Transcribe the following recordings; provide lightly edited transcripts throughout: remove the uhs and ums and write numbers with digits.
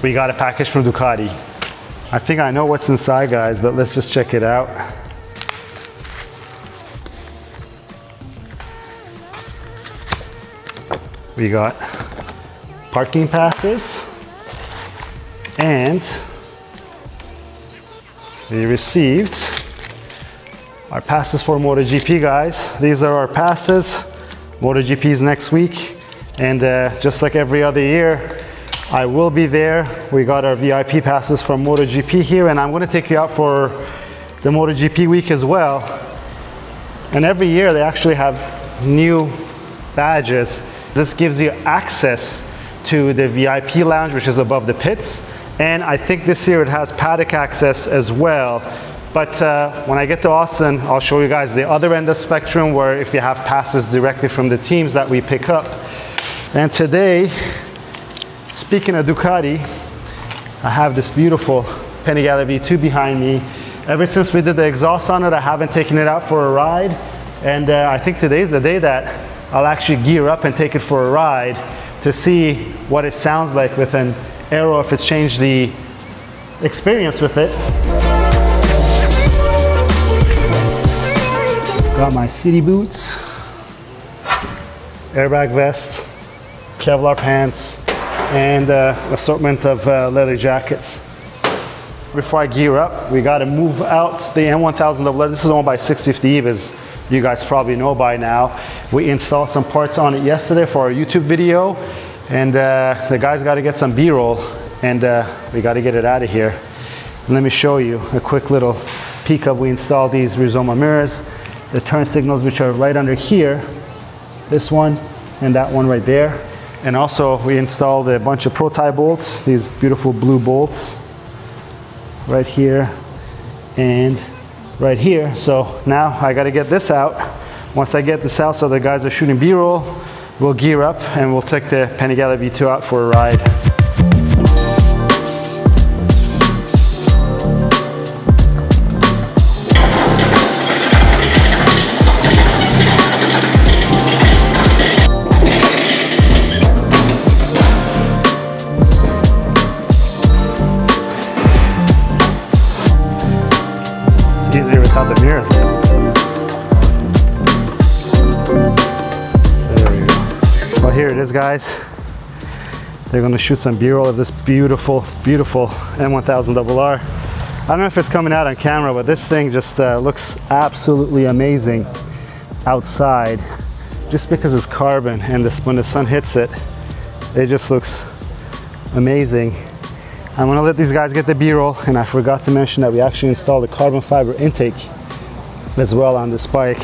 we got a package from Ducati. I think I know what's inside, guys, but let's just check it out. We got parking passes, and we received our passes for MotoGP, guys. These are our passes. MotoGP is next week, and just like every other year, I will be there. We got our VIP passes from MotoGP here, and I'm gonna take you out for the MotoGP week as well. And every year they actually have new badges. This gives you access to the VIP lounge, which is above the pits. And I think this year it has paddock access as well. But when I get to Austin, I'll show you guys the other end of the spectrum, where if you have passes directly from the teams that we pick up. And today, speaking of Ducati, I have this beautiful Panigale V2 behind me. Ever since we did the exhaust on it, I haven't taken it out for a ride. And I think today's the day that I'll actually gear up and take it for a ride to see what it sounds like with an aero, if it's changed the experience with it. Got my city boots, airbag vest, Kevlar pants, and assortment of leather jackets. Before I gear up, we got to move out the M1000. This is owned by 650 Eve, as you guys probably know by now. We installed some parts on it yesterday for our YouTube video, and the guys got to get some B-roll, and we got to get it out of here. And let me show you a quick little peek of, we installed these Rizoma mirrors, the turn signals, which are right under here, this one and that one right there. And also we installed a bunch of pro-tie bolts, these beautiful blue bolts right here and right here. So now I got to get this out. Once I get this out, so the guys are shooting B-roll, we'll gear up and we'll take the Panigale V2 out for a ride. Easier without the mirrors. There we go. Well, here it is, guys. They're going to shoot some B-roll of this beautiful, beautiful M1000RR. I don't know if it's coming out on camera, but this thing just looks absolutely amazing outside, just because it's carbon, and when the sun hits it, it just looks amazing. I'm gonna let these guys get the B-roll, and I forgot to mention that we actually installed a carbon fiber intake as well on this bike.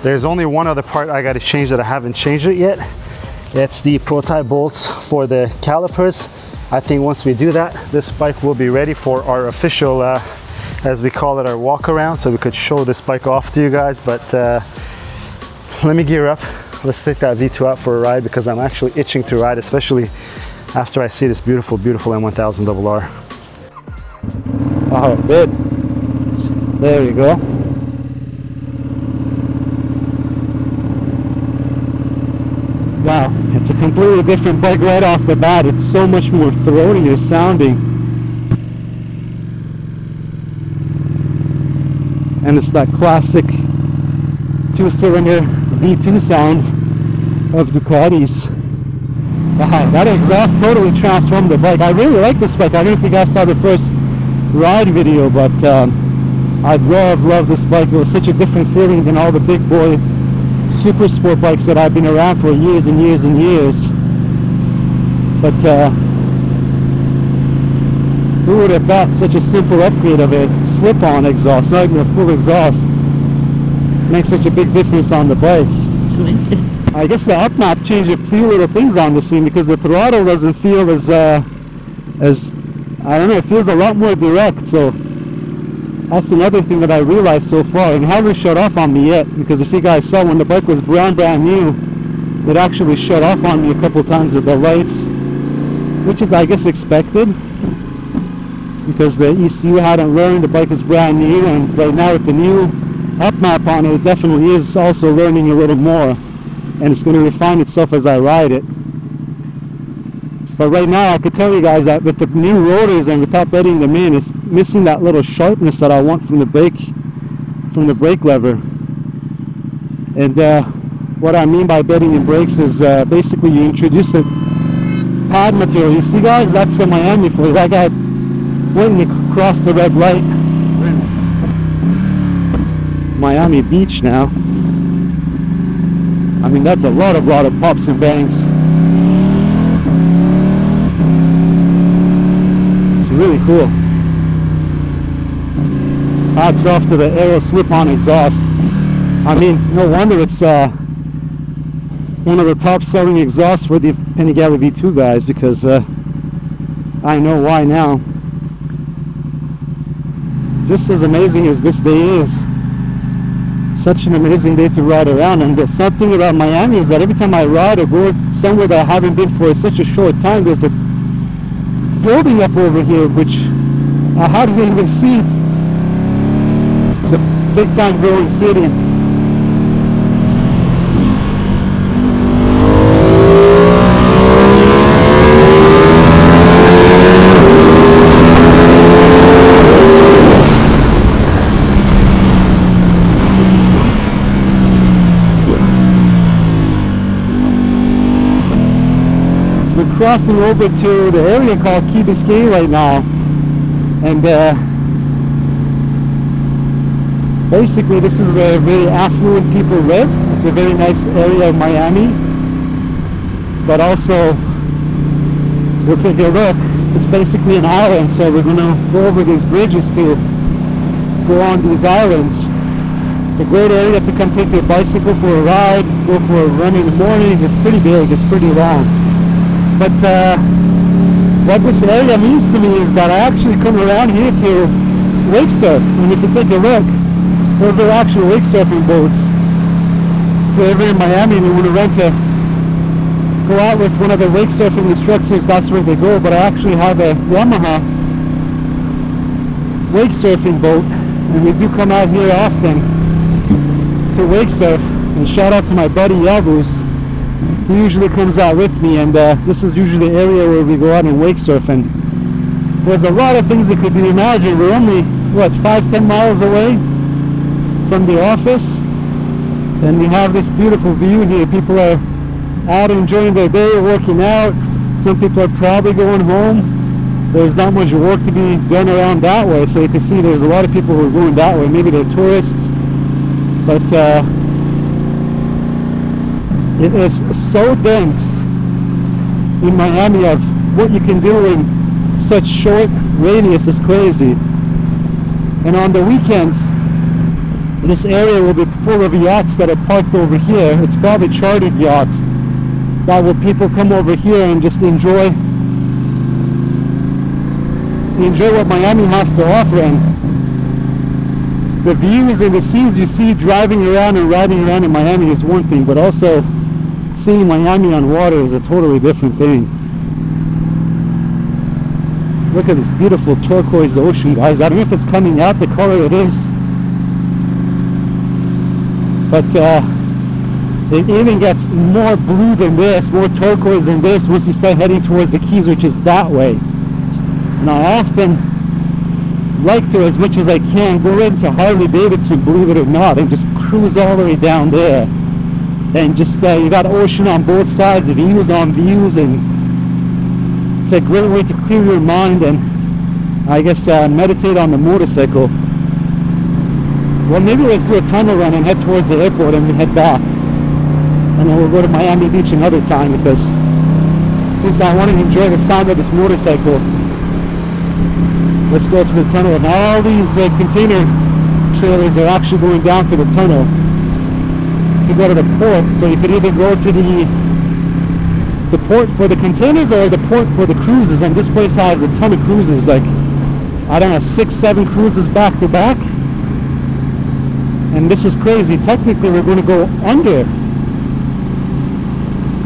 There's only one other part I gotta change that I haven't changed it yet. It's the pro-tie bolts for the calipers. I think once we do that, this bike will be ready for our official, as we call it, our walk around, so we could show this bike off to you guys. But let me gear up. Let's take that V2 out for a ride, because I'm actually itching to ride, especially after I see this beautiful, beautiful M1000RR. Oh, good. There you go. Wow, it's a completely different bike right off the bat. It's so much more throatier sounding. And it's that classic two-cylinder V2 sound of Ducatis. Wow, that exhaust totally transformed the bike. I really like this bike. I don't know if you guys saw the first ride video, but I love this bike. It was such a different feeling than all the big boy super sport bikes that I've been around for years and years and years. But who would have thought such a simple upgrade of a slip-on exhaust, not even a full exhaust, makes such a big difference on the bike. I guess the up map changed a few little things on this thing, because the throttle doesn't feel as I don't know, it feels a lot more direct. So that's another thing that I realized so far. It hasn't shut off on me yet, because if you guys saw when the bike was brand new, it actually shut off on me a couple times at the lights, which is, I guess, expected, because the ECU hadn't learned. The bike is brand new, and right now with the new up map on it, it definitely is also learning a little more, and it's going to refine itself as I ride it. But right now I could tell you guys that with the new rotors and without bedding them in, it's missing that little sharpness that I want from the brake lever. And what I mean by bedding in brakes is basically you introduce the pad material. You see guys, that's a Miami for you. That guy went across the red light. We're in Miami Beach now. I mean, that's a lot of pops and bangs. It's really cool. Hats off to the Aero slip-on exhaust. I mean, no wonder it's one of the top selling exhausts for the Panigale V2 guys, because I know why now. Just as amazing as this day is, such an amazing day to ride around. And there's something about Miami is that every time I ride or go somewhere that I haven't been for such a short time, there's a building up over here which I hadn't even seen. It's a big time growing city. We're crossing over to the area called Key Biscayne right now, and basically this is where very affluent people live. It's a very nice area of Miami, but also we'll take a look. It's basically an island, so we're going to go over these bridges to go on these islands. It's a great area to come take your bicycle for a ride, go for a run in the mornings. It's pretty big, it's pretty long. But what this area means to me is that I actually come around here to wake surf. And if you take a look, those are actual wake surfing boats. If you're ever in Miami and you want to go out with one of the wake surfing instructors, that's where they go. But I actually have a Yamaha wake surfing boat, and we do come out here often to wake surf. And shout out to my buddy Yavuz. He usually comes out with me, and this is usually the area where we go out and wake surf. And there's a lot of things that could be imagined. We're only, what, 5-10 miles away from the office, and we have this beautiful view here. People are out enjoying their day, working out. Some people are probably going home. There's not much work to be done around that way, so you can see there's a lot of people who are going that way. Maybe they're tourists, but it is so dense in Miami of what you can do in such short radius is crazy. And on the weekends, this area will be full of yachts that are parked over here. It's probably chartered yachts that will people come over here and just enjoy what Miami has to offer. And the views and the scenes you see driving around and riding around in Miami is one thing, but also seeing Miami on water is a totally different thing. Look at this beautiful turquoise ocean, guys. I don't know if it's coming out the color it is, but it even gets more blue than this, more turquoise than this once you start heading towards the Keys, which is that way. And I often like to, as much as I can, go into Harley Davidson, believe it or not, and just cruise all the way down there. And just, you got ocean on both sides, views on views, and it's a great way to clear your mind and, I guess, meditate on the motorcycle. Well, maybe let's do a tunnel run and head towards the airport and we head back. And then we'll go to Miami Beach another time, because since I want to enjoy the sound of this motorcycle, let's go through the tunnel. And all these container trailers are actually going down to the tunnel to go to the port. So you could either go to the port for the containers or the port for the cruises. And this place has a ton of cruises, like, I don't know, 6-7 cruises back to back. And this is crazy. Technically we're going to go under.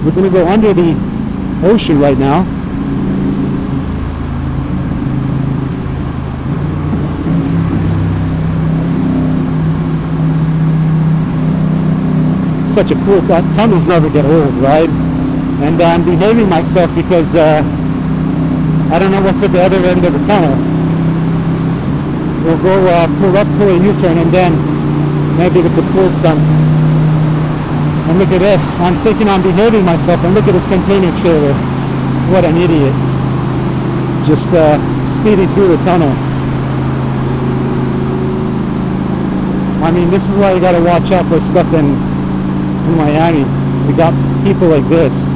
We're going to go under the ocean right now. Such a cool, tunnels never get old, right? And I'm behaving myself because I don't know what's at the other end of the tunnel. We'll go pull up, pull a U-turn, and then maybe we could pull some. And look at this. I'm thinking I'm behaving myself, and look at this container trailer. What an idiot. Just speeding through the tunnel. I mean, this is why you gotta watch out for stuff in Miami. We got people like this.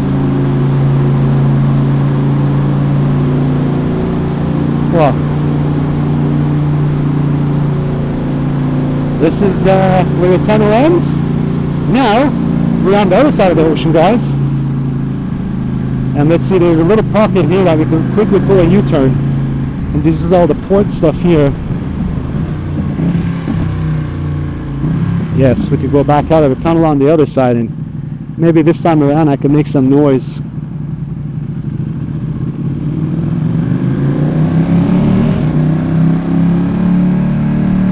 Well, this is where the tunnel ends. Now, we're on the other side of the ocean, guys. And let's see, there's a little pocket here that we can quickly pull a U-turn. And this is all the port stuff here. Yes, we could go back out of the tunnel on the other side, and maybe this time around I can make some noise.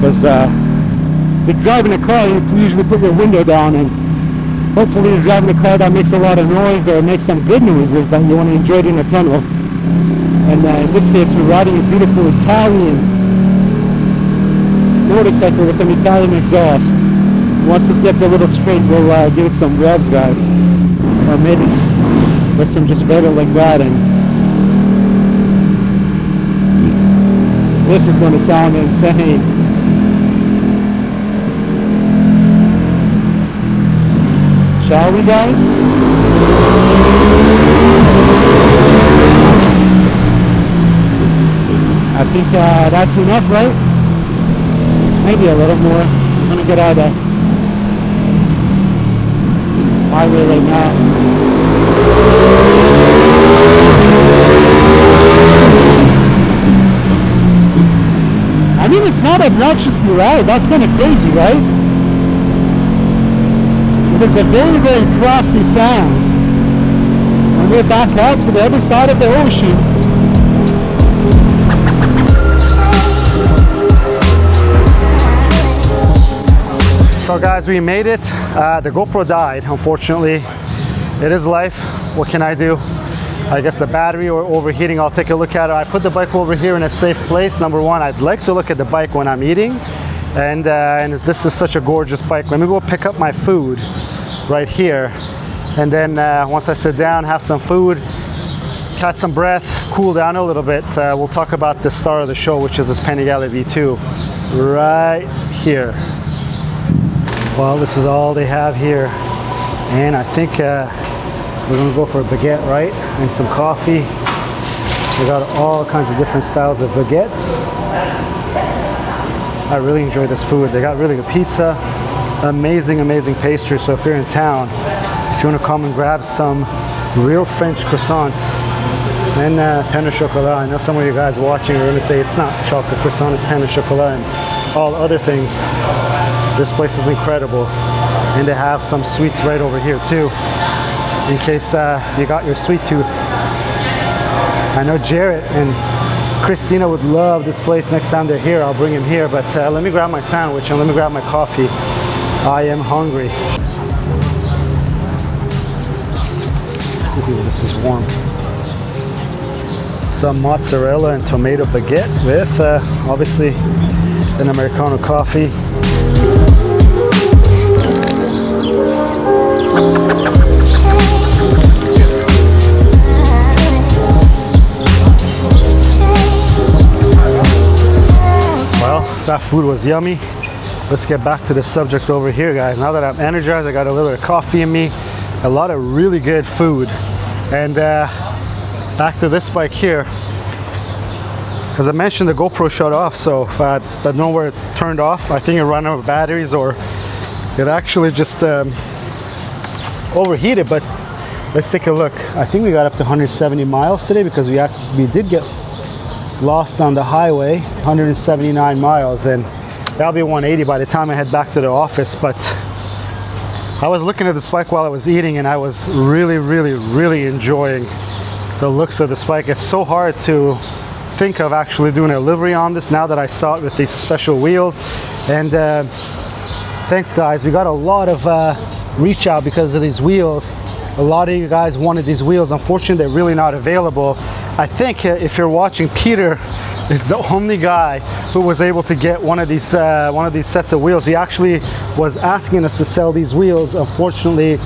Because if you're driving a car, you can usually put your window down, and hopefully you're driving a car that makes a lot of noise or makes some good noises that you want to enjoy it in the tunnel. And in this case, we're riding a beautiful Italian motorcycle with an Italian exhaust. Once this gets a little straight, we'll give it some revs, guys. Or maybe let some just rev it like that, and this is going to sound insane. Shall we, guys? I think that's enough, right? Maybe a little more. I'm gonna get out of the highway right now. I mean, it's not obnoxiously loud. That's kind of crazy, right? It is a very, very classy sound. And we're back out to the other side of the ocean. So guys, we made it. The GoPro died, unfortunately. It is life. What can I do? I guess the battery or overheating, I'll take a look at it. I put the bike over here in a safe place. Number one, I'd like to look at the bike when I'm eating. And this is such a gorgeous bike. Let me go pick up my food right here. And then once I sit down, have some food, catch some breath, cool down a little bit, we'll talk about the star of the show, which is this Panigale V2 right here. Well, this is all they have here. And I think we're gonna go for a baguette, right? And some coffee. They got all kinds of different styles of baguettes. I really enjoy this food. They got really good pizza, amazing, amazing pastry. So if you're in town, if you want to come and grab some real French croissants and pain au chocolat. I know some of you guys watching are going to say it's not chocolate croissant, it's pain au chocolat and all other things. This place is incredible. And they have some sweets right over here too, in case you got your sweet tooth. I know Jarrett and Christina would love this place. Next time they're here, I'll bring him here. But let me grab my sandwich and let me grab my coffee. I am hungry. Ooh, this is warm. Some mozzarella and tomato baguette with obviously an Americano coffee. Well, that food was yummy. Let's get back to the subject over here, guys. Now that I'm energized, I got a little bit of coffee in me, a lot of really good food. And back to this bike here. As I mentioned, the GoPro shut off, so I don't know where it turned off. I think it ran out of batteries, or it actually just overheated. But let's take a look. I think we got up to 170 miles today because we did get lost on the highway. 179 miles, and that'll be 180 by the time I head back to the office. But I was looking at this bike while I was eating, and I was really enjoying the looks of this bike. It's so hard to think of actually doing a livery on this now that I saw it with these special wheels. And thanks guys, we got a lot of reach out because of these wheels. A lot of you guys wanted these wheels. Unfortunately, they're really not available. I think if you're watching, Peter is the only guy who was able to get one of these sets of wheels. He actually was asking us to sell these wheels. Unfortunately,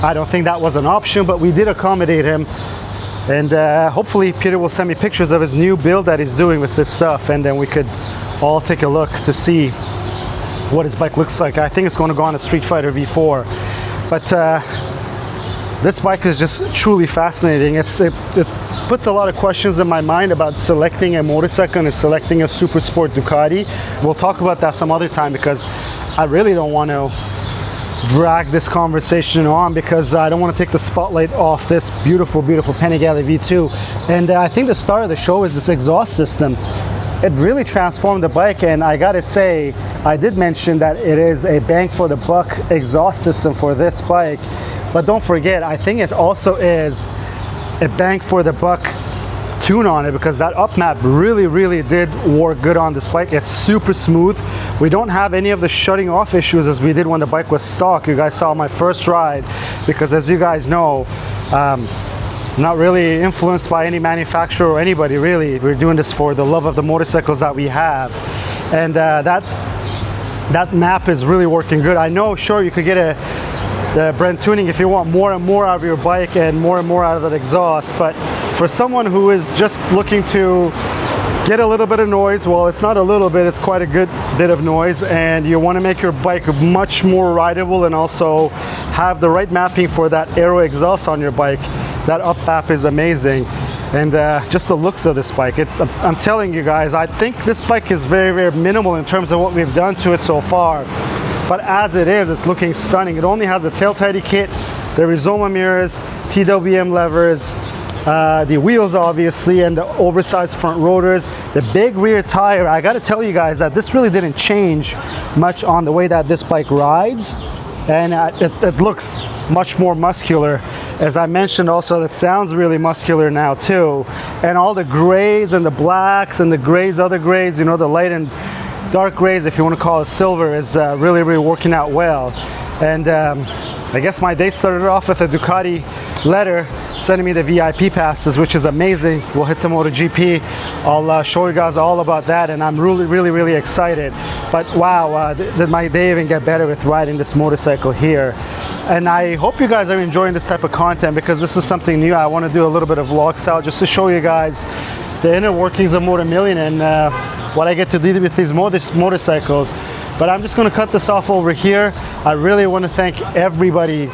I don't think that was an option, but we did accommodate him. And hopefully Peter will send me pictures of his new build that he's doing with this stuff, and then we could all take a look to see what his bike looks like. I think it's going to go on a Street Fighter V4. But this bike is just truly fascinating. It puts a lot of questions in my mind about selecting a motorcycle and selecting a super sport Ducati. We'll talk about that some other time, because I really don't want to drag this conversation on, because I don't want to take the spotlight off this beautiful, beautiful Panigale V2. And I think the star of the show is this exhaust system. It really transformed the bike, and I gotta say, I did mention that it is a bang for the buck exhaust system for this bike, but don't forget, I think it also is a bang for the buck tune on it, because that up map really did work good on this bike. It's super smooth. We don't have any of the shutting off issues as we did when the bike was stock. You guys saw my first ride, because as you guys know, I'm not really influenced by any manufacturer or anybody really. We're doing this for the love of the motorcycles that we have, and that map is really working good. I know, sure, you could get the Brent tuning if you want more and more out of your bike and more out of that exhaust, but for someone who is just looking to get a little bit of noise, well, it's not a little bit, it's quite a good bit of noise, and you want to make your bike much more rideable and also have the right mapping for that aero exhaust on your bike, that up map is amazing. And just the looks of this bike, I'm telling you guys, I think this bike is very minimal in terms of what we've done to it so far. But as it is, it's looking stunning. It only has a tail tidy kit, the Rizoma mirrors, TWM levers, the wheels obviously, and the oversized front rotors, the big rear tire. I gotta tell you guys that this really didn't change much on the way that this bike rides, and it looks much more muscular. As I mentioned also, it sounds really muscular now too. And all the grays and the blacks and the grays, other grays, you know, the light and dark grays, if you want to call it silver, is really working out well. And I guess my day started off with a Ducati letter sending me the VIP passes, which is amazing. We'll hit the MotoGP. I'll show you guys all about that, and I'm really excited. But wow, did my day even get better with riding this motorcycle here. And I hope you guys are enjoying this type of content, because this is something new. I want to do a little bit of vlog style just to show you guys the inner workings of Motomillion and what I get to do with these motorcycles. But I'm just going to cut this off over here. I really want to thank everybody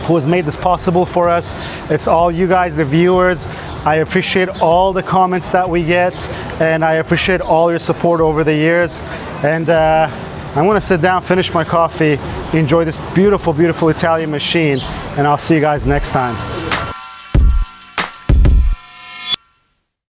who has made this possible for us. It's all you guys, the viewers. I appreciate all the comments that we get, and I appreciate all your support over the years. And I'm going to sit down, finish my coffee, enjoy this beautiful Italian machine, and I'll see you guys next time.